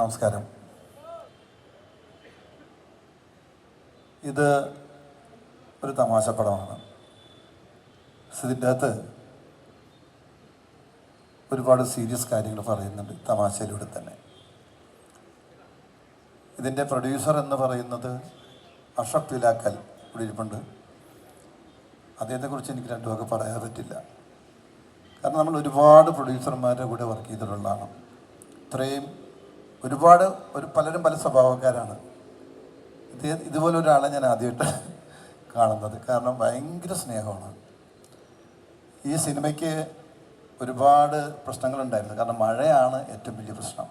നമസ്കാരം. ഇത് ഒരു തമാശ പടമാണ്. ഇതിൻ്റെ അകത്ത് ഒരുപാട് സീരിയസ് കാര്യങ്ങൾ പറയുന്നുണ്ട് തമാശയിലൂടെ തന്നെ. ഇതിൻ്റെ പ്രൊഡ്യൂസർ എന്ന് പറയുന്നത് അഷ്റഫ് പിലാക്കൽ ഇവിടെ ഇരിപ്പുണ്ട്. അദ്ദേഹത്തെക്കുറിച്ച് എനിക്ക് രണ്ടു വാക്ക് പറയാൻ പറ്റില്ല. കാരണം നമ്മൾ ഒരുപാട് പ്രൊഡ്യൂസർമാരുടെ കൂടെ വർക്ക് ചെയ്തിട്ടുള്ളതാണ്. ഇത്രയും ഒരുപാട് പലരും പല സ്വഭാവക്കാരാണ്. ഇതുപോലെ ഒരാളെ ഞാൻ ആദ്യമായിട്ട് കാണുന്നത്. കാരണം ഭയങ്കര സ്നേഹമാണ്. ഈ സിനിമയ്ക്ക് ഒരുപാട് പ്രശ്നങ്ങളുണ്ടായിരുന്നു. കാരണം മഴയാണ് ഏറ്റവും വലിയ പ്രശ്നം.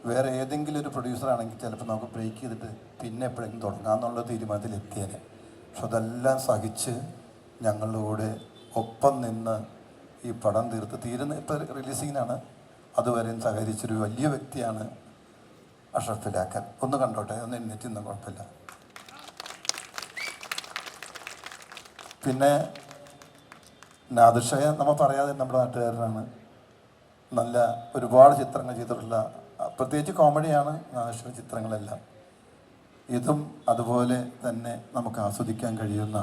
വേറെ ഏതെങ്കിലും ഒരു പ്രൊഡ്യൂസറാണെങ്കിൽ ചിലപ്പോൾ നമുക്ക് ബ്രേക്ക് ചെയ്തിട്ട് പിന്നെ എപ്പോഴെങ്കിലും തുടങ്ങാമെന്നുള്ള തീരുമാനത്തിൽ എത്തിയേനെ. പക്ഷെ അതെല്ലാം സഹിച്ച് ഞങ്ങളുടെ കൂടെ ഒപ്പം നിന്ന് ഈ പടം തീരുന്ന ഇപ്പോൾ റിലീസിങ്ങിനാണ്. അതുവരെയും സഹകരിച്ചൊരു വലിയ വ്യക്തിയാണ് അഷ്റഫ് പിലാക്കൽ. ഒന്ന് കണ്ടോട്ടെ, ഒന്ന് എഴുന്നേറ്റൊന്നും കുഴപ്പമില്ല. പിന്നെ നാദിർഷയെ നമ്മൾ പറയാതെ നമ്മുടെ നാട്ടുകാരനാണ്. നല്ല ഒരുപാട് ചിത്രങ്ങൾ ചെയ്തിട്ടുള്ള, പ്രത്യേകിച്ച് കോമഡിയാണ് നാദിർഷയുടെ ചിത്രങ്ങളെല്ലാം. ഇതും അതുപോലെ തന്നെ നമുക്ക് ആസ്വദിക്കാൻ കഴിയുന്ന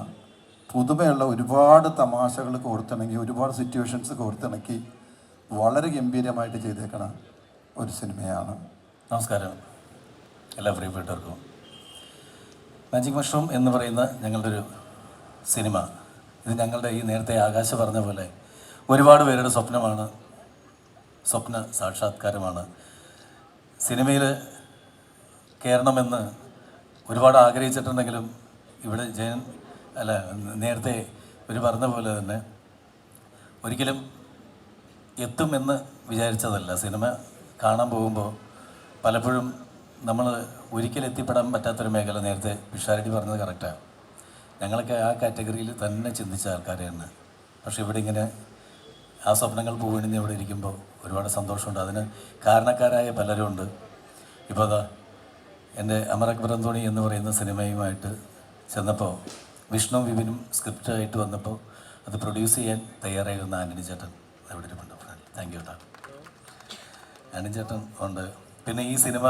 പുതുമയുള്ള ഒരുപാട് തമാശകൾ കോർത്തിണക്കി, ഒരുപാട് സിറ്റുവേഷൻസ് കോർത്തിണക്കി വളരെ ഗംഭീരമായിട്ട് ചെയ്തേക്കണ ഒരു സിനിമയാണ്. നമസ്കാരം എല്ലാ പ്രിയപ്പെട്ടവർക്കും. മാജിക് മഷ്റൂം എന്ന് പറയുന്ന ഞങ്ങളുടെ ഒരു സിനിമ, ഇത് ഞങ്ങളുടെ ഈ നേരത്തെ ആകാശ പറഞ്ഞ പോലെ ഒരുപാട് പേരുടെ സ്വപ്നമാണ്, സ്വപ്ന സാക്ഷാത്കാരമാണ്. സിനിമയിൽ കയറണമെന്ന് ഒരുപാട് ആഗ്രഹിച്ചിട്ടുണ്ടെങ്കിലും ഇവിടെ നേരത്തെ ഒരു പറഞ്ഞ പോലെ തന്നെ ഒരിക്കലും എത്തുമെന്ന് വിചാരിച്ചതല്ല. സിനിമ കാണാൻ പോകുമ്പോൾ പലപ്പോഴും നമ്മൾ ഒരിക്കലും എത്തിപ്പെടാൻ പറ്റാത്തൊരു മേഖല, നേരത്തെ പിഷാരടി പറഞ്ഞത് കറക്റ്റാണ്. ഞങ്ങളൊക്കെ ആ കാറ്റഗറിയിൽ തന്നെ ചിന്തിച്ച ആൾക്കാർ തന്നെ. പക്ഷേ ഇവിടെ ഇങ്ങനെ ആ സ്വപ്നങ്ങൾ പൂവിണിഞ്ഞ് ഇവിടെ ഇരിക്കുമ്പോൾ ഒരുപാട് സന്തോഷമുണ്ട്. അതിന് കാരണക്കാരായ പലരും ഉണ്ട്. ഇപ്പോൾ അതാ എൻ്റെ അമർ അക്ബർ അന്തോണി എന്ന് പറയുന്ന സിനിമയുമായിട്ട് ചെന്നപ്പോൾ വിഷ്ണു വിപിനും സ്ക്രിപ്റ്റായിട്ട് വന്നപ്പോൾ അത് പ്രൊഡ്യൂസ് ചെയ്യാൻ തയ്യാറായിരുന്ന ആൻ്റണി ചേട്ടൻ അവിടെ ഇരിപ്പുണ്ട്. താങ്ക് യു കേട്ടോ. ആൻ്റണി ചേട്ടൻ ഉണ്ട്. പിന്നെ ഈ സിനിമ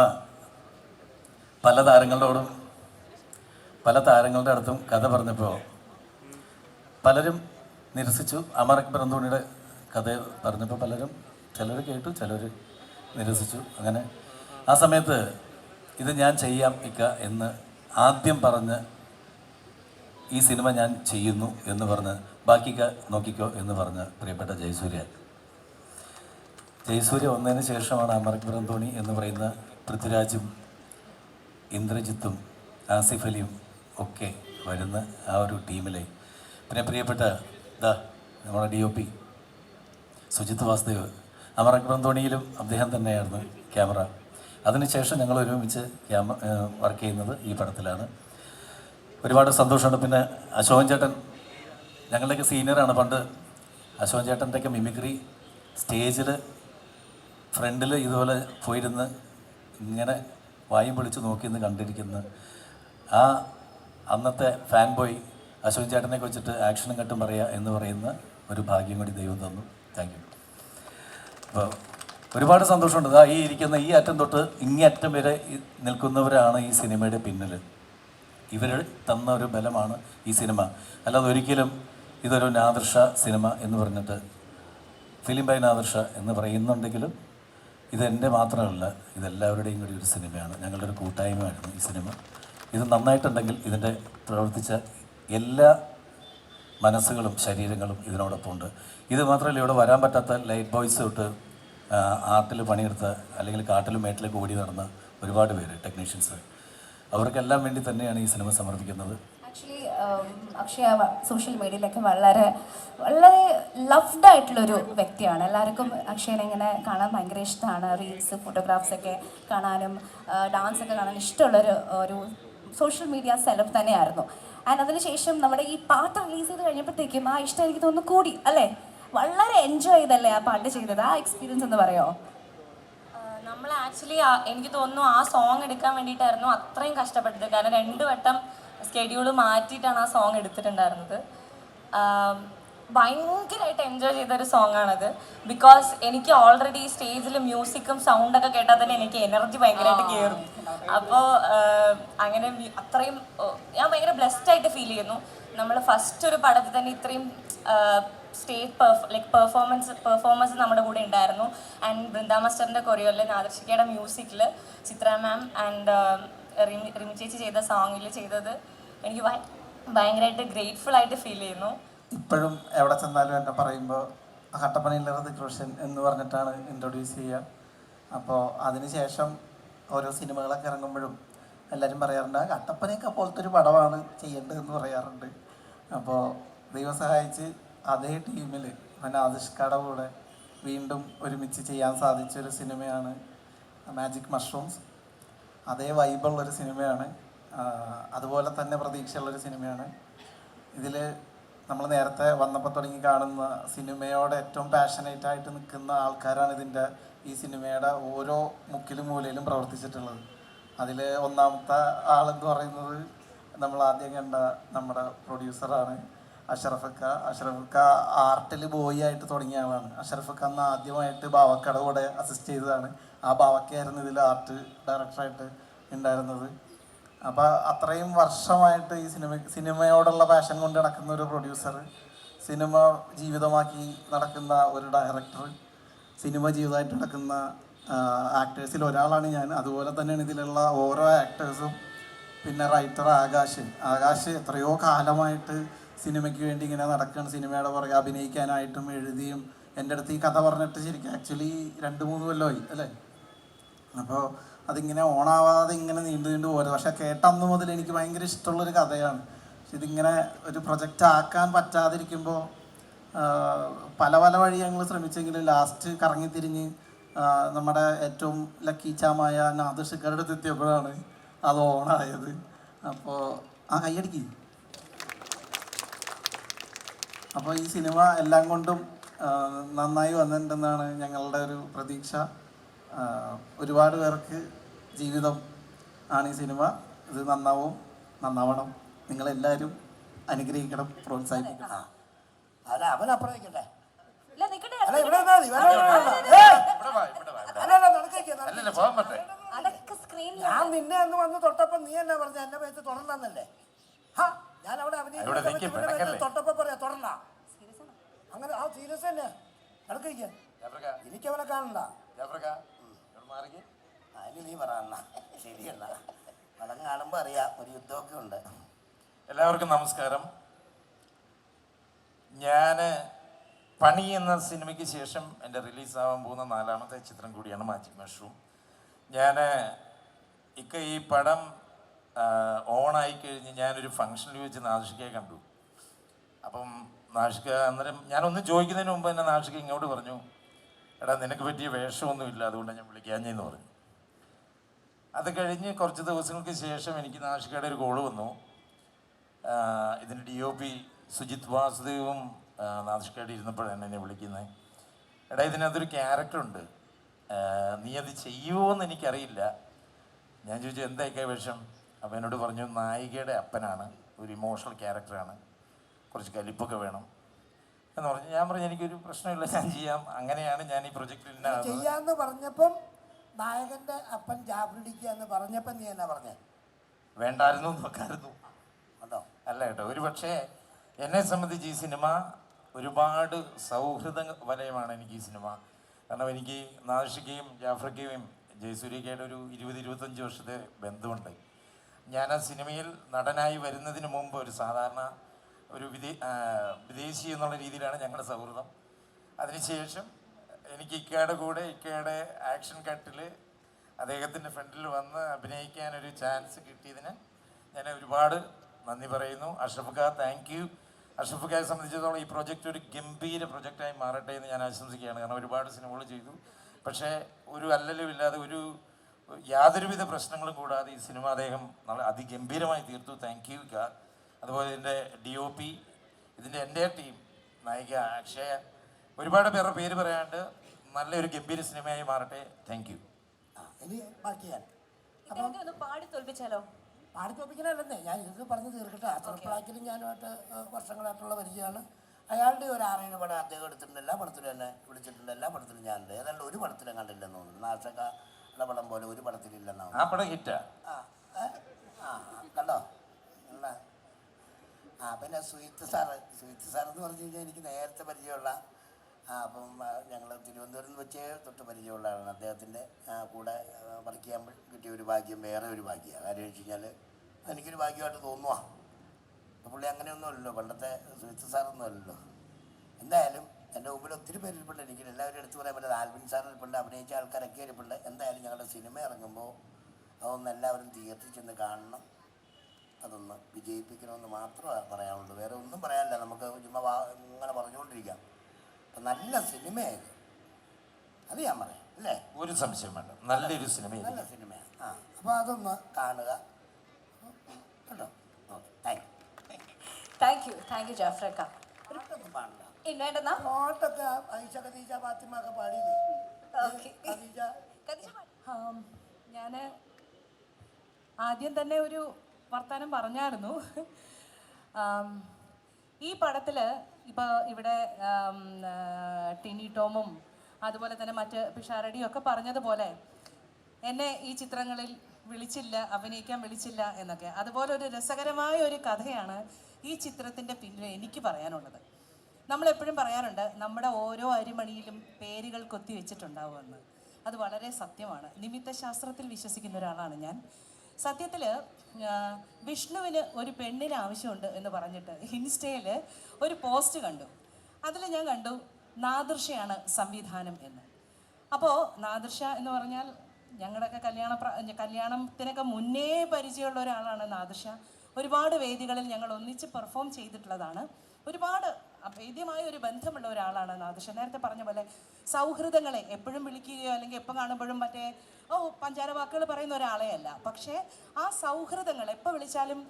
പല താരങ്ങളുടെ അടുത്തും കഥ പറഞ്ഞപ്പോൾ പലരും നിരസിച്ചു. അമർ അക്ബർ അന്തോണിയുടെ കഥ പറഞ്ഞപ്പോൾ ചിലർ കേട്ടു, ചിലർ നിരസിച്ചു. അങ്ങനെ ആ സമയത്ത് ഇത് ഞാൻ ചെയ്യാം ഇക്ക എന്ന് ആദ്യം പറഞ്ഞ് ഈ സിനിമ ഞാൻ ചെയ്യുന്നു എന്ന് പറഞ്ഞ് ബാക്കിക്ക നോക്കിക്കോ എന്ന് പറഞ്ഞ് പ്രിയപ്പെട്ട ജയസൂര്യ വന്നതിന് ശേഷമാണ് അമർ അക്ബർ അന്തോണി എന്ന് പറയുന്ന പൃഥ്വിരാജും ഇന്ദ്രജിത്തും ആസിഫ് അലിയും ഒക്കെ വരുന്ന ആ ഒരു ടീമിലെ പിന്നെ പ്രിയപ്പെട്ട നമ്മുടെ DOP സുജിത് വാസുദേവ്, അമർ അക്ബർ അന്തോണിയിലും അദ്ദേഹം തന്നെയായിരുന്നു ക്യാമറ. അതിനുശേഷം ഞങ്ങൾ ഒരുമിച്ച് വർക്ക് ചെയ്യുന്നത് ഈ പടത്തിലാണ്. ഒരുപാട് സന്തോഷമുണ്ട്. പിന്നെ അശോകൻ ചേട്ടൻ ഞങ്ങളുടെയൊക്കെ സീനിയറാണ്. പണ്ട് അശോകൻ ചേട്ടൻ്റെയൊക്കെ മിമിക്രി സ്റ്റേജിൽ ഫ്രണ്ടിൽ ഇതുപോലെ പോയിരുന്ന് ഇങ്ങനെ വായും പൊളിച്ച് നോക്കിയെന്ന് കണ്ടിരിക്കുന്ന ആ അന്നത്തെ ഫാൻ ബോയ് അശോകൻ ചേട്ടനെ വെച്ചിട്ട് ആക്ഷനും കട്ടും പറയുക എന്ന് പറയുന്ന ഒരു ഭാഗ്യം കൂടി ദൈവം തന്നു. Thank you. അപ്പോൾ ഒരുപാട് സന്തോഷമുണ്ട്. ഈ ഇരിക്കുന്ന ഈ അറ്റം തൊട്ട് ഇങ്ങേ അറ്റം വരെ നിൽക്കുന്നവരാണ് ഈ സിനിമയുടെ പിന്നിൽ. ഇവർ തന്ന ഒരു ബലമാണ് ഈ സിനിമ. അല്ലാതെ ഒരിക്കലും ഇതൊരു നാദിർഷ സിനിമ എന്ന് പറഞ്ഞിട്ട് ഫിലിം ബൈ നാദിർഷ എന്ന് പറയുന്നുണ്ടെങ്കിലും ഇതെൻ്റെ മാത്രമല്ല, ഇതെല്ലാവരുടെയും കൂടി ഒരു സിനിമയാണ്. ഞങ്ങളുടെ ഒരു കൂട്ടായ്മയായിരുന്നു ഈ സിനിമ. ഇത് നന്നായിട്ടുണ്ടെങ്കിൽ ഇതിൻ്റെ പ്രവർത്തിച്ച എല്ലാ മനസ്സുകളും ശരീരങ്ങളും ഇതിനോടൊപ്പം ഉണ്ട്. ഇത് മാത്രമല്ല, ഇവിടെ വരാൻ പറ്റാത്ത ലൈറ്റ് ബോയ്സ് തൊട്ട് ആർട്ടിൽ പണിയെടുത്ത അല്ലെങ്കിൽ കാട്ടിലും മേട്ടിലേക്ക് ഓടി നടന്ന ഒരുപാട് പേര് ടെക്നീഷ്യൻസ്, അവർക്കെല്ലാം വേണ്ടി തന്നെയാണ് ഈ സിനിമ സമർപ്പിക്കുന്നത്. ആക്ച്വലി അക്ഷയ സോഷ്യൽ മീഡിയയിലൊക്കെ വളരെ വളരെ ലവ്ഡ് ആയിട്ടുള്ളൊരു വ്യക്തിയാണ്. എല്ലാവർക്കും അക്ഷയനെ ഇങ്ങനെ കാണാൻ ഭയങ്കര ഇഷ്ടമാണ്. റീൽസ്, ഫോട്ടോഗ്രാഫ്സൊക്കെ കാണാനും ഡാൻസൊക്കെ കാണാനും ഇഷ്ടമുള്ളൊരു സോഷ്യൽ മീഡിയ സെലബ് തന്നെയായിരുന്നു. ആൻഡ് അതിനുശേഷം നമ്മുടെ ഈ പാട്ട് റിലീസ് ചെയ്ത് കഴിഞ്ഞപ്പോഴത്തേക്കും ആ ഇഷ്ടം എനിക്ക് തോന്നുന്നു കൂടി, അല്ലേ? വളരെ എൻജോയ് ചെയ്തല്ലേ ആ പാട്ട് ചെയ്തത്? ആ എക്സ്പീരിയൻസ് എന്ന് പറയുമോ? നമ്മൾ ആക്ച്വലി എനിക്ക് തോന്നുന്നു ആ സോങ് എടുക്കാൻ വേണ്ടിയിട്ടായിരുന്നു അത്രയും കഷ്ടപ്പെട്ടത്. കാരണം 2 വട്ടം സ്കെഡ്യൂൾ മാറ്റിയിട്ടാണ് ആ സോങ് എടുത്തിട്ടുണ്ടായിരുന്നത്. ഭയങ്കരമായിട്ട് എൻജോയ് ചെയ്തൊരു സോങ് ആണത്. ബിക്കോസ് എനിക്ക് ഓൾറെഡി സ്റ്റേജിൽ മ്യൂസിക്കും സൗണ്ടൊക്കെ കേട്ടാൽ തന്നെ എനിക്ക് എനർജി ഭയങ്കരമായിട്ട് കയറും. അപ്പോൾ അങ്ങനെ അത്രയും ഞാൻ ഭയങ്കര ബ്ലെസ്ഡ് ആയിട്ട് ഫീൽ ചെയ്യുന്നു. നമ്മൾ ഫസ്റ്റ് ഒരു പടത്തിൽ തന്നെ ഇത്രയും സ്റ്റേജ് പെർഫോമൻസ് നമ്മുടെ കൂടെ ഉണ്ടായിരുന്നു. ആൻഡ് ബൃന്ദ മാസ്റ്ററിൻ്റെ കൊറിയോയിൽ, നാദർഷിക്കയുടെ മ്യൂസിക്കിൽ, ചിത്ര മാം ആൻഡ് റിമി ചേച്ചി ചെയ്ത സോങ്ങിൽ ചെയ്തത് എനിക്ക് ഭയങ്കരമായിട്ട് ഗ്രേറ്റ്ഫുൾ ആയിട്ട് ഫീൽ ചെയ്യുന്നു. ഇപ്പോഴും എവിടെ ചെന്നാലും എന്നെ പറയുമ്പോൾ കട്ടപ്പനയിലെ ഋതിക് റോഷൻ എന്ന് പറഞ്ഞിട്ടാണ് ഇൻട്രൊഡ്യൂസ് ചെയ്യുക. അപ്പോൾ അതിനുശേഷം ഓരോ സിനിമകളൊക്കെ ഇറങ്ങുമ്പോഴും എല്ലാവരും പറയാറുണ്ട്, ആ കട്ടപ്പനയൊക്കെ പോലത്തെ ഒരു പടമാണ് ചെയ്യേണ്ടതെന്ന് പറയാറുണ്ട്. അപ്പോൾ ദൈവം സഹായിച്ച് അതേ ടീമിൽ നാദിഷ്കയുടെ കൂടെ വീണ്ടും ഒരുമിച്ച് ചെയ്യാൻ സാധിച്ചൊരു സിനിമയാണ് മാജിക് മഷ്റൂംസ്. അതേ വൈബുള്ളൊരു സിനിമയാണ്, അതുപോലെ തന്നെ പ്രതീക്ഷയുള്ളൊരു സിനിമയാണ്. ഇതിൽ നമ്മൾ നേരത്തെ വന്നപ്പോൾ തുടങ്ങി കാണുന്ന സിനിമയോട് ഏറ്റവും പാഷനേറ്റായിട്ട് നിൽക്കുന്ന ആൾക്കാരാണ് ഈ സിനിമയുടെ ഓരോ മുക്കിലും മൂലയിലും പ്രവർത്തിച്ചിട്ടുള്ളത്. അതിൽ ഒന്നാമത്തെ ആളെന്ന് പറയുന്നത് നമ്മൾ ആദ്യം കണ്ട നമ്മുടെ പ്രൊഡ്യൂസറാണ് അഷ്റഫക്ക ആർട്ടിൽ ബോയ് ആയിട്ട് തുടങ്ങിയ ആളാണ്. അഷ്റഫക്ക അന്ന് ആദ്യമായിട്ട് ബാവക്കയുടെ കൂടെ അസിസ്റ്റ് ചെയ്തതാണ്. ആ ബാവക്കയായിരുന്നു ഇതിൽ ആർട്ട് ഡയറക്ടറായിട്ട് ഉണ്ടായിരുന്നത്. അപ്പോൾ അത്രയും വർഷമായിട്ട് ഈ സിനിമയോടുള്ള പാഷൻ കൊണ്ട് നടക്കുന്ന ഒരു പ്രൊഡ്യൂസർ, സിനിമ ജീവിതമാക്കി നടക്കുന്ന ഒരു ഡയറക്ടർ, സിനിമ ജീവിതമായിട്ട് നടക്കുന്ന ആക്ടേഴ്സിൽ ഒരാളാണ് ഞാൻ. അതുപോലെ തന്നെയാണ് ഇതിലുള്ള ഓരോ ആക്ടേഴ്സും. പിന്നെ റൈറ്റർ ആകാശ് എത്രയോ കാലമായിട്ട് സിനിമയ്ക്ക് വേണ്ടി ഇങ്ങനെ നടക്കുകയാണ്. സിനിമയുടെ പുറകെ അഭിനയിക്കാനായിട്ടും എഴുതിയും എൻ്റെ അടുത്ത് ഈ കഥ പറഞ്ഞിട്ട് ശരിക്കും ആക്ച്വലി 2-3 കൊല്ലമായി അല്ലേ. അപ്പോൾ അതിങ്ങനെ ഓണാവാതെ ഇങ്ങനെ നീണ്ടു പോരും. പക്ഷെ കേട്ടന്ന് മുതൽ എനിക്ക് ഭയങ്കര ഇഷ്ടമുള്ളൊരു കഥയാണ്. പക്ഷെ ഇതിങ്ങനെ ഒരു പ്രൊജക്റ്റ് ആക്കാൻ പറ്റാതിരിക്കുമ്പോൾ പല വഴി ഞങ്ങൾ ശ്രമിച്ചെങ്കിലും ലാസ്റ്റ് കറങ്ങിത്തിരിഞ്ഞ് നമ്മുടെ ഏറ്റവും ലക്കി ചാമായ നാദർഷിക്കരുടെ എത്തിയപ്പോഴാണ് അത് ഓണായത്. അപ്പോൾ കയ്യടിക്ക്. അപ്പോൾ ഈ സിനിമ എല്ലാം കൊണ്ടും നന്നായി വന്നിട്ടുണ്ടെന്നാണ് ഞങ്ങളുടെ ഒരു പ്രതീക്ഷ. ഒരുപാട് പേർക്ക് ജീവിതം ആണ് ഈ സിനിമ. ഇത് നന്നാവണം. നിങ്ങളെല്ലാവരും അനുഗ്രഹിക്കണം, പ്രോത്സാഹിപ്പിക്കണം. അല്ല അവൻ അപ്പുറത്തേക്കട്ടെ, ഞാൻ നിന്നെ അന്ന് വന്ന് തൊട്ടപ്പോ നീ എന്നാ പറഞ്ഞ എന്നെ പേര് തുടർന്നല്ലേ? ഞാൻ അവിടെ അഭിനയിച്ച തൊട്ടപ്പോ പറയാ തുടർന്ന അങ്ങനെ ആ സീരിയസ് തന്നെ നടക്കിരിക്ക. എനിക്കവനെ കാണണ്ട. അതിന് നീ പറയണ ശരിയല്ല. പടം കാണുമ്പോ അറിയാം ഒരു യുദ്ധമൊക്കെ ഉണ്ട്. എല്ലാവർക്കും നമസ്കാരം. ഞാൻ പണി എന്ന സിനിമയ്ക്ക് ശേഷം എൻ്റെ റിലീസാവാൻ പോകുന്ന 4ാമത്തെ ചിത്രം കൂടിയാണ് മാജിക് മഷ്റൂം. ഞാൻ ഈ പടം ഓണായി കഴിഞ്ഞ് ഞാനൊരു ഫംഗ്ഷനിൽ വെച്ച് നാദിഷ്കയെ കണ്ടു. അപ്പം നാദിഷ്ക അന്നേരം ഞാനൊന്നും ചോദിക്കുന്നതിന് മുമ്പ് തന്നെ നാദിഷ്ക ഇങ്ങോട്ട് പറഞ്ഞു, എടാ നിനക്ക് പറ്റിയ വേഷമൊന്നുമില്ല, അതുകൊണ്ട് ഞാൻ വിളിക്കാഞ്ഞെന്ന് പറഞ്ഞു. അത് കഴിഞ്ഞ് കുറച്ച് ദിവസങ്ങൾക്ക് ശേഷം എനിക്ക് നാദിഷ്കയുടെ ഒരു കോള് വന്നു. ഇതിൻ്റെ DOP സുജിത് വാസുദേവും നാദിഷ്കയുടെ ഇരുന്നപ്പോഴാണ് എന്നെ വിളിക്കുന്നത്. എടാ ഇതിനകത്തൊരു ക്യാരക്ടറുണ്ട്, നീ അത് ചെയ്യുമോ എന്ന് എനിക്കറിയില്ല. ഞാൻ ചോദിച്ചു എന്തായിക്കാ വേഷം? അപ്പോൾ എന്നോട് പറഞ്ഞു നായികയുടെ അപ്പനാണ്, ഒരു ഇമോഷണൽ ക്യാരക്ടറാണ്, കുറച്ച് കലിപ്പൊക്കെ വേണം എന്ന് പറഞ്ഞു. ഞാൻ പറഞ്ഞു എനിക്കൊരു പ്രശ്നമില്ല, ഞാൻ ചെയ്യാം. അങ്ങനെയാണ് ഞാൻ ഈ പ്രൊജക്റ്റിൽ ചെയ്യാന്ന് പറഞ്ഞപ്പം നായകന്റെ അപ്പൻ ജാഫ്രിഡിക്കുക എന്ന് പറഞ്ഞപ്പം നീ എന്നാ പറഞ്ഞേ? വേണ്ടായിരുന്നു നോക്കായിരുന്നു. അതോ അല്ല കേട്ടോ, ഒരു പക്ഷേ എന്നെ സംബന്ധിച്ച് ഈ സിനിമ ഒരുപാട് സൗഹൃദ വലയമാണ് എനിക്ക് ഈ സിനിമ. കാരണം എനിക്ക് നാദിഷയ്ക്കയും ജാഫ്രിക്കയും ജയസൂര്യക്കയുടെ ഒരു 20-25 വർഷത്തെ ബന്ധമുണ്ട്. ഞാൻ ആ സിനിമയിൽ നടനായി വരുന്നതിന് മുമ്പ് ഒരു സാധാരണ ഒരു വിദേശി എന്നുള്ള രീതിയിലാണ് ഞങ്ങളുടെ സൗഹൃദം. അതിനുശേഷം എനിക്ക് ഇക്കയുടെ കൂടെ ഇക്കയുടെ ആക്ഷൻ കട്ടിൽ അദ്ദേഹത്തിൻ്റെ ഫ്രണ്ടിൽ വന്ന് അഭിനയിക്കാനൊരു ചാൻസ് കിട്ടിയതിന് ഞാൻ ഒരുപാട് നന്ദി പറയുന്നു. അഷ്റഫ്ക്ക താങ്ക് യു. അഷ്റഫ്ക്കയെ സംബന്ധിച്ചിടത്തോളം ഈ പ്രൊജക്റ്റ് ഒരു ഗംഭീര പ്രൊജക്റ്റായി മാറട്ടെ എന്ന് ഞാൻ ആശംസിക്കുകയാണ്. കാരണം ഒരുപാട് സിനിമകൾ ചെയ്തു, പക്ഷേ ഒരു അല്ലലുമില്ലാതെ യാതൊരുവിധ പ്രശ്നങ്ങളും കൂടാതെ ഈ സിനിമ അദ്ദേഹം അതിഗംഭീരമായി തീർത്തു. Thank you. അതുപോലെ ഇതിൻ്റെ DOP, ഇതിൻ്റെ എൻ്റെ ടീം, നായിക അക്ഷയ, ഒരുപാട് പേരുടെ പേര് പറയാണ്ട് നല്ലൊരു ഗംഭീര സിനിമയായി മാറട്ടെ. Thank you. ഇനി ബാക്കി ഞാൻ പാടി തോൽപ്പിച്ചാലോ? പാടി തോൽപ്പിക്കണല്ലേ, ഞാൻ ഇത് പറഞ്ഞ് തീർക്കട്ടെ. അത്രപ്പാക്കിലും ഞാനുമായിട്ട് വർഷങ്ങളായിട്ടുള്ള പരിചയമാണ്. അയാളുടെ ഒരു 6-7 പടം അദ്ദേഹം എടുത്തിട്ടുണ്ട്. എല്ലാ പടത്തിലും എന്നെ വിളിച്ചിട്ടുണ്ട്. എല്ലാ പടത്തിലും ഞാനുണ്ട്. ഏതാണ്ട് ഒരു പടത്തിലും കണ്ടില്ലെന്ന് തോന്നുന്നു. നാശകയുടെ പടം പോലെ ഒരു പടത്തിലില്ലെന്നാണ്. ആ പടം ഹിറ്റാ. ആ ആ കണ്ടോ എന്നാ പിന്നെ സ്വീറ്റ് സാർ എന്ന് പറഞ്ഞു കഴിഞ്ഞാൽ എനിക്ക് നേരത്തെ പരിചയമുള്ള അപ്പം ഞങ്ങൾ തിരുവനന്തപുരം വെച്ച് തൊട്ട് പരിചയമുള്ള ആളാണ്. അദ്ദേഹത്തിൻ്റെ കൂടെ വർക്ക് ചെയ്യാൻ കിട്ടിയ ഒരു ഭാഗ്യം വേറെ ഒരു ഭാഗ്യമാണ്. കാര്യം വെച്ച് കഴിഞ്ഞാൽ എനിക്കൊരു ഭാഗ്യമായിട്ട് തോന്നുക. പുള്ളി അങ്ങനെയൊന്നുമല്ലല്ലോ, പണ്ടത്തെ സ്വീറ്റ് സാറൊന്നും അല്ലല്ലോ. എന്തായാലും എൻ്റെ മുമ്പിൽ ഒത്തിരി പേര് ഇരിപ്പുണ്ട്. എനിക്ക് എല്ലാവരും എടുത്തു പറയാൻ പറ്റില്ല. ആൽബിൻ സാർ ഇരിപ്പുണ്ട്, അഭിനയിച്ച ആൾക്കാരൊക്കെ ഇരിപ്പുണ്ട്. എന്തായാലും ഞങ്ങളുടെ സിനിമ ഇറങ്ങുമ്പോൾ അതൊന്ന് എല്ലാവരും തിയേറ്ററിൽ ചെന്ന് കാണണം, അതൊന്ന് വിജയിപ്പിക്കണമെന്ന് മാത്രമേ പറയാനുള്ളൂ. വേറെ ഒന്നും പറയാനില്ല. നമുക്ക് ചുമ്മാ ഇങ്ങനെ പറഞ്ഞുകൊണ്ടിരിക്കാം. അപ്പം നല്ല സിനിമയായത്, അത് ഞാൻ പറയാം അല്ലേ? ഒരു സംശയം വേണ്ട, നല്ലൊരു സിനിമ, നല്ല സിനിമയാണ്. അപ്പോൾ അതൊന്ന് കാണുക കേട്ടോ. ഓക്കെ, താങ്ക് യു ജാഫ്രക്ക. പാട്ടൊന്നും പാടില്ല. വേണ്ടെന്നാ പാട്ടൊക്കെ ഐഷ ഖദീജ ഫാത്തിമ ഒക്കെ പാടിയില്ലേ? ഖദീജ ഞാൻ ആദ്യം തന്നെ ഒരു വർത്തമാനം പറഞ്ഞായിരുന്നു. ഈ പടത്തിൽ ഇപ്പോൾ ഇവിടെ ടിനി ടോമും അതുപോലെ തന്നെ മറ്റ് പിഷാരടിയും ഒക്കെ പറഞ്ഞതുപോലെ എന്നെ ഈ ചിത്രങ്ങളിൽ വിളിച്ചില്ല, അഭിനയിക്കാൻ വിളിച്ചില്ല എന്നൊക്കെ. അതുപോലെ ഒരു രസകരമായ ഒരു കഥയാണ് ഈ ചിത്രത്തിൻ്റെ പിന്നിൽ എനിക്ക് പറയാനുള്ളത്. നമ്മളെപ്പോഴും പറയാറുണ്ട് നമ്മുടെ ഓരോ അരിമണിയിലും പേരുകൾ കൊത്തി വെച്ചിട്ടുണ്ടാവുമെന്ന്. അത് വളരെ സത്യമാണ്. നിമിത്തശാസ്ത്രത്തിൽ വിശ്വസിക്കുന്ന ഒരാളാണ് ഞാൻ. സത്യത്തിൽ വിഷ്ണുവിന് ഒരു പെണ്ണിന് ആവശ്യമുണ്ട് എന്ന് പറഞ്ഞിട്ട് ഇൻസ്റ്റയിൽ ഒരു പോസ്റ്റ് കണ്ടു. അതിൽ ഞാൻ കണ്ടു നാദിർഷയാണ് സംവിധാനം എന്ന്. അപ്പോൾ നാദിർഷ എന്ന് പറഞ്ഞാൽ ഞങ്ങളുടെയൊക്കെ കല്യാണത്തിനൊക്കെ മുന്നേ പരിചയമുള്ള ഒരാളാണ് നാദിർഷ. ഒരുപാട് വേദികളിൽ ഞങ്ങൾ ഒന്നിച്ച് പെർഫോം ചെയ്തിട്ടുള്ളതാണ്. ഒരുപാട് അഭേദ്യമായ ഒരു ബന്ധമുള്ള ഒരാളാണ് നാദിർഷ. നേരത്തെ പറഞ്ഞ പോലെ സൗഹൃദങ്ങളെ എപ്പോഴും വിളിക്കുകയോ അല്ലെങ്കിൽ എപ്പോൾ കാണുമ്പോഴും മറ്റേ പഞ്ചാര വാക്കുകൾ പറയുന്ന ഒരാളെ അല്ല. പക്ഷേ ആ സൗഹൃദങ്ങൾ എപ്പോൾ വിളിച്ചാലും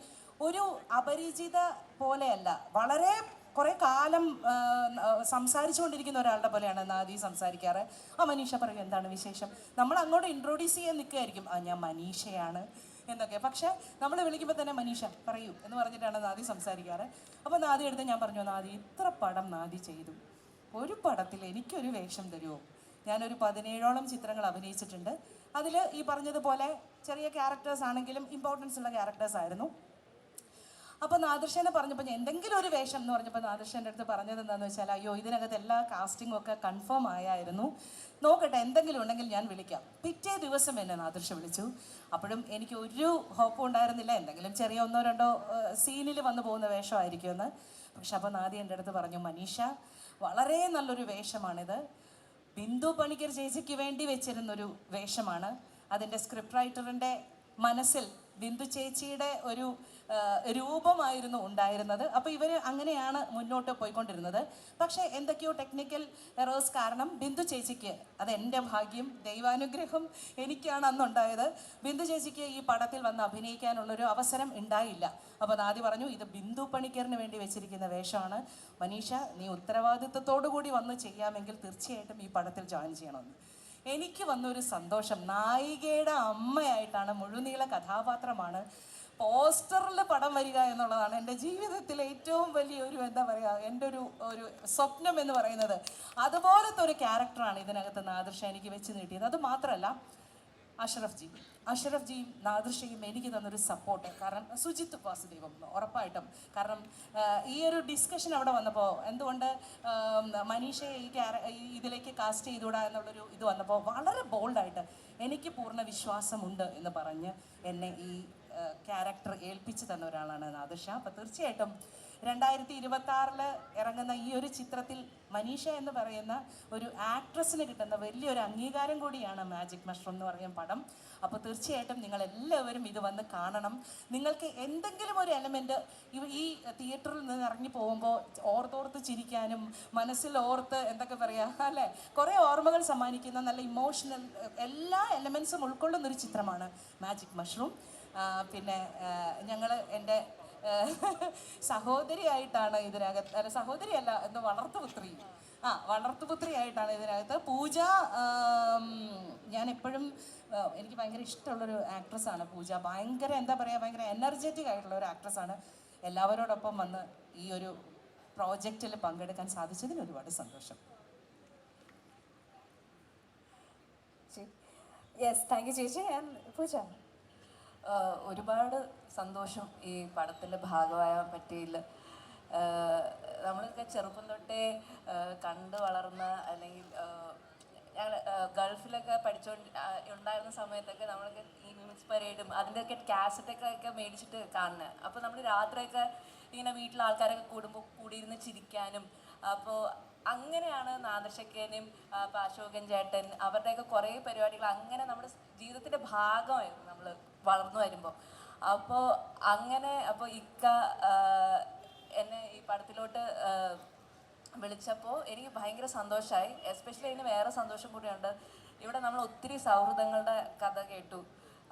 ഒരു അപരിചിത പോലെയല്ല, വളരെ കുറേ കാലം സംസാരിച്ചുകൊണ്ടിരിക്കുന്ന ഒരാളുടെ പോലെയാണ് നാദി സംസാരിക്കാറ്. മനീഷ പറയും എന്താണ് വിശേഷം, നമ്മൾ അങ്ങോട്ട് ഇൻട്രൊഡ്യൂസ് ചെയ്യാൻ നിൽക്കുകയായിരിക്കും. ഞാൻ മനീഷയാണ് എന്നൊക്കെ. പക്ഷേ നമ്മൾ വിളിക്കുമ്പോൾ തന്നെ മനീഷ പറയൂ എന്ന് പറഞ്ഞിട്ടാണ് നാദി സംസാരിക്കാറ്. അപ്പോൾ നാദി എടുത്ത് ഞാൻ പറഞ്ഞു, നാദി ഇത്ര പടം നാദി ചെയ്തു, ഒരു പടത്തിൽ എനിക്കൊരു വേഷം തരുമോ? ഞാനൊരു 17ഓളം ചിത്രങ്ങൾ അഭിനയിച്ചിട്ടുണ്ട്. അതിൽ ഈ പറഞ്ഞതുപോലെ ചെറിയ ക്യാരക്ടേഴ്സ് ആണെങ്കിലും ഇമ്പോർട്ടൻസ് ഉള്ള ക്യാരക്ടേഴ്സ് ആയിരുന്നു. അപ്പോൾ നാദിർഷേനെ പറഞ്ഞപ്പോൾ എന്തെങ്കിലും ഒരു വേഷം എന്ന് പറഞ്ഞപ്പോൾ നാദിർഷേൻ്റെ അടുത്ത് പറഞ്ഞത് എന്താണെന്ന് വെച്ചാൽ, അയ്യോ ഇതിനകത്ത് എല്ലാ കാസ്റ്റിങ്ങും ഒക്കെ കൺഫേം ആയായിരുന്നു, നോക്കട്ടെ എന്തെങ്കിലും ഉണ്ടെങ്കിൽ ഞാൻ വിളിക്കാം. പിറ്റേ ദിവസം എന്നെ നാദിർഷ വിളിച്ചു. അപ്പോഴും എനിക്ക് ഒരു ഹോപ്പും ഉണ്ടായിരുന്നില്ല, എന്തെങ്കിലും ചെറിയ 1-2 സീനിൽ വന്നു പോകുന്ന വേഷമായിരിക്കുമെന്ന്. പക്ഷെ അപ്പോൾ നാദി എൻ്റെ അടുത്ത് പറഞ്ഞു, മനീഷ വളരെ നല്ലൊരു വേഷമാണിത്, ബിന്ദു പണിക്കർ ചേച്ചിക്ക് വേണ്ടി വെച്ചിരുന്നൊരു വേഷമാണ്. അതിൻ്റെ സ്ക്രിപ്റ്റ് റൈറ്ററിൻ്റെ മനസ്സിൽ ബിന്ദു ചേച്ചിയുടെ ഒരു രൂപമായിരുന്നു ഉണ്ടായിരുന്നത്. അപ്പോൾ ഇവർ അങ്ങനെയാണ് മുന്നോട്ട് പോയിക്കൊണ്ടിരുന്നത്. പക്ഷേ എന്തൊക്കെയോ ടെക്നിക്കൽ എറേഴ്സ് കാരണം ബിന്ദു ചേച്ചിക്ക്, അത് എൻ്റെ ഭാഗ്യം, ദൈവാനുഗ്രഹം എനിക്കാണ് അന്നുണ്ടായത്, ബിന്ദു ചേച്ചിക്ക് ഈ പടത്തിൽ വന്ന് അഭിനയിക്കാനുള്ളൊരു അവസരം ഉണ്ടായില്ല. അപ്പോൾ നാദി പറഞ്ഞു, ഇത് ബിന്ദു പണിക്കറിന് വേണ്ടി വെച്ചിരിക്കുന്ന വേഷമാണ്, മനീഷ നീ ഉത്തരവാദിത്വത്തോടു കൂടി വന്ന് ചെയ്യാമെങ്കിൽ തീർച്ചയായിട്ടും ഈ പടത്തിൽ ജോയിൻ ചെയ്യണമെന്ന്. എനിക്ക് വന്നൊരു സന്തോഷം. നായികയുടെ അമ്മയായിട്ടാണ്, മുഴുനീള കഥാപാത്രമാണ്, പോസ്റ്ററിൽ പടം വരിക എന്നുള്ളതാണ് എൻ്റെ ജീവിതത്തിലെ ഏറ്റവും വലിയൊരു എന്താ പറയുക, എൻ്റെ ഒരു സ്വപ്നം എന്ന് പറയുന്നത്. അതുപോലത്തെ ഒരു ക്യാരക്ടറാണ് ഇതിനകത്ത് നാദിർഷ എനിക്ക് വെച്ച് നീട്ടിയത്. അത് മാത്രമല്ല അഷ്റഫ് ജിയും നാദിർഷയും എനിക്ക് തന്നൊരു സപ്പോർട്ട്. കാരണം സുജിത്ത് വാസുദേവം ഉറപ്പായിട്ടും, കാരണം ഈ ഒരു ഡിസ്കഷൻ അവിടെ വന്നപ്പോൾ എന്തുകൊണ്ട് മനീഷയെ ഇതിലേക്ക് കാസ്റ്റ് ചെയ്തുകൂടാ എന്നുള്ളൊരു ഇത് വന്നപ്പോൾ വളരെ ബോൾഡായിട്ട് എനിക്ക് പൂർണ്ണ വിശ്വാസമുണ്ട് എന്ന് പറഞ്ഞ് എന്നെ ഈ ക്യാരക്ടർ ഏൽപ്പിച്ചു തന്ന ഒരാളാണ് നാദിർഷ. അപ്പോൾ തീർച്ചയായിട്ടും 2026 ഇറങ്ങുന്ന ഈ ഒരു ചിത്രത്തിൽ മനീഷ എന്ന് പറയുന്ന ഒരു ആക്ട്രസിന് കിട്ടുന്ന വലിയൊരു അംഗീകാരം കൂടിയാണ് മാജിക് മഷ്റൂം എന്ന് പറയുന്ന പടം. അപ്പോൾ തീർച്ചയായിട്ടും നിങ്ങളെല്ലാവരും ഇത് വന്ന് കാണണം. നിങ്ങൾക്ക് എന്തെങ്കിലും ഒരു എലമെൻറ്റ് ഈ തിയേറ്ററിൽ നിന്ന് ഇറങ്ങി പോകുമ്പോൾ ഓർത്തോർത്ത് ചിരിക്കാനും മനസ്സിൽ ഓർത്ത് എന്തൊക്കെ പറയുക അല്ലേ, കുറേ ഓർമ്മകൾ സമ്മാനിക്കുന്ന നല്ല ഇമോഷണൽ എല്ലാ എലമെൻസും ഉൾക്കൊള്ളുന്നൊരു ചിത്രമാണ് മാജിക് മഷ്റൂം. പിന്നെ ഞങ്ങൾ എൻ്റെ സഹോദരിയായിട്ടാണ് ഇതിനകത്ത്, അല്ല സഹോദരിയല്ല എന്ന് വളർത്തുപുത്രിയായിട്ടാണ് ഇതിനകത്ത്. പൂജ ഞാൻ എപ്പോഴും എനിക്ക് ഭയങ്കര ഇഷ്ടമുള്ളൊരു ആക്ട്രസ്സാണ് പൂജ. ഭയങ്കര എന്താ പറയുക, ഭയങ്കര എനർജറ്റിക് ആയിട്ടുള്ള ഒരു ആക്ട്രസ്സാണ്. എല്ലാവരോടൊപ്പം വന്ന് ഈ ഒരു പ്രോജക്റ്റിൽ പങ്കെടുക്കാൻ സാധിച്ചതിന് ഒരുപാട് സന്തോഷം. യെസ്, താങ്ക് യു ചേച്ചി. പൂജ. ഒരുപാട് സന്തോഷം ഈ പടത്തിൻ്റെ ഭാഗമാകാൻ പറ്റിയില്ല. നമ്മളൊക്കെ ചെറുപ്പം തൊട്ടേ കണ്ട് വളർന്ന, അല്ലെങ്കിൽ ഞങ്ങൾ ഗൾഫിലൊക്കെ ഉണ്ടായിരുന്ന സമയത്തൊക്കെ നമ്മളൊക്കെ ഈ മിമിക്സ് പരേഡും അതിൻ്റെയൊക്കെ കാസറ്റൊക്കെ മേടിച്ചിട്ട് കാണുന്നത്. അപ്പോൾ നമ്മൾ രാത്രിയൊക്കെ ഇങ്ങനെ വീട്ടിലെ ആൾക്കാരൊക്കെ കൂടുമ്പോൾ കൂടിയിരുന്ന് ചിരിക്കാനും, അപ്പോൾ അങ്ങനെയാണ് നാദർശക്കേനെയും അശോകൻ ചേട്ടൻ അവരുടെയൊക്കെ കുറേ പരിപാടികൾ അങ്ങനെ നമ്മുടെ ജീവിതത്തിൻ്റെ ഭാഗമായിരുന്നു നമ്മൾ വളർന്നു വരുമ്പോൾ. അപ്പോൾ ഇക്ക എന്നെ ഈ പടത്തിലോട്ട് വിളിച്ചപ്പോൾ എനിക്ക് ഭയങ്കര സന്തോഷമായി. എസ്പെഷ്യലി അതിന് വേറെ സന്തോഷം കൂടിയുണ്ട്. ഇവിടെ നമ്മൾ ഒത്തിരി സൗഹൃദങ്ങളുടെ കഥ കേട്ടു.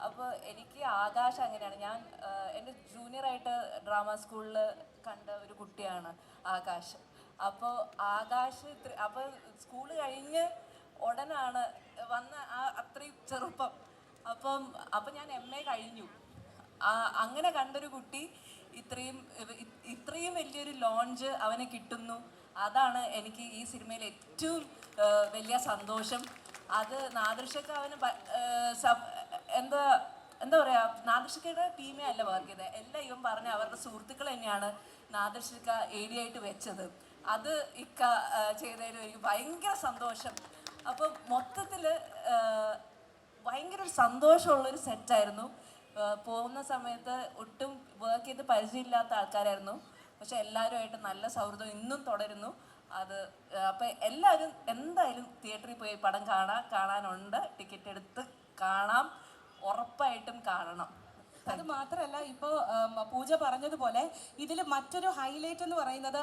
അപ്പോൾ എനിക്ക് ആകാശ് അങ്ങനെയാണ്. ഞാൻ എൻ്റെ ജൂനിയറായിട്ട് ഡ്രാമ സ്കൂളിൽ കണ്ട ഒരു കുട്ടിയാണ് ആകാശ്. അപ്പോൾ ആകാശ് അപ്പോൾ സ്കൂൾ കഴിഞ്ഞ് ഉടനാണ് വന്ന അത്രയും ചെറുപ്പം. അപ്പം ഞാൻ MA കഴിഞ്ഞു. അങ്ങനെ കണ്ടൊരു കുട്ടി ഇത്രയും വലിയൊരു ലോഞ്ച് അവന് കിട്ടുന്നു. അതാണ് എനിക്ക് ഈ സിനിമയിൽ ഏറ്റവും വലിയ സന്തോഷം. അത് നാദൃശക്ക് അവന് എന്താ പറയുക, നാദൃശക്കയുടെ ടീമേ അല്ല വർക്ക് ചെയ്തത്. എല്ലാം ഇവൻ പറഞ്ഞ അവരുടെ സുഹൃത്തുക്കൾ തന്നെയാണ് നാദൃശക്ക ഏരിയായിട്ട് വെച്ചത്. അത് ഇക്ക ചെയ്തതിലും എനിക്ക് ഭയങ്കര സന്തോഷം. അപ്പം മൊത്തത്തിൽ ഭയങ്കര ഒരു സന്തോഷമുള്ളൊരു സെറ്റായിരുന്നു. പോകുന്ന സമയത്ത് ഒട്ടും വർക്ക് ചെയ്ത് പരിചയമില്ലാത്ത ആൾക്കാരായിരുന്നു. പക്ഷെ എല്ലാവരുമായിട്ട് നല്ല സൗഹൃദം ഇന്നും തുടരുന്നു. അപ്പം എല്ലാവരും എന്തായാലും തിയേറ്ററിൽ പോയി പടം കാണാനുണ്ട്. ടിക്കറ്റ് എടുത്ത് കാണാം, ഉറപ്പായിട്ടും കാണണം. അത് മാത്രമല്ല, ഇപ്പോൾ പൂജ പറഞ്ഞതുപോലെ ഇതിൽ മറ്റൊരു ഹൈലൈറ്റ് എന്ന് പറയുന്നത്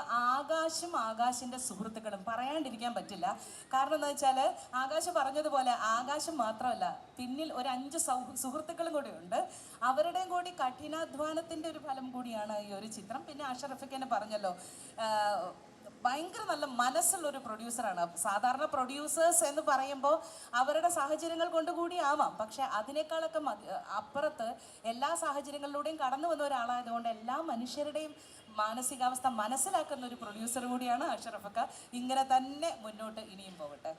ആകാശിൻ്റെ സുഹൃത്തുക്കളും പറയാണ്ടിരിക്കാൻ പറ്റില്ല. കാരണം എന്താ വെച്ചാൽ ആകാശ് പറഞ്ഞതുപോലെ ആകാശം മാത്രമല്ല, പിന്നിൽ ഒരു 5 സുഹൃത്തുക്കളും കൂടി ഉണ്ട്. അവരുടെയും കൂടി കഠിനാധ്വാനത്തിൻ്റെ ഒരു ഫലം കൂടിയാണ് ഈ ഒരു ചിത്രം. പിന്നെ അഷറഫിക്കനെ പറഞ്ഞല്ലോ, ഭയങ്കര നല്ല മനസ്സുള്ളൊരു പ്രൊഡ്യൂസറാണ്. സാധാരണ പ്രൊഡ്യൂസേഴ്സ് എന്ന് പറയുമ്പോൾ അവരുടെ സാഹചര്യങ്ങൾ കൊണ്ടുകൂടി ആവാം, പക്ഷെ അതിനേക്കാളൊക്കെ അപ്പുറത്ത് എല്ലാ സാഹചര്യങ്ങളിലൂടെയും കടന്നു വന്ന ഒരാളായതുകൊണ്ട് എല്ലാ മനുഷ്യരുടെയും മാനസികാവസ്ഥ മനസ്സിലാക്കുന്ന ഒരു പ്രൊഡ്യൂസർ കൂടിയാണ് അഷറഫക്ക. ഇങ്ങനെ തന്നെ മുന്നോട്ട് ഇനിയും പോകട്ടെ.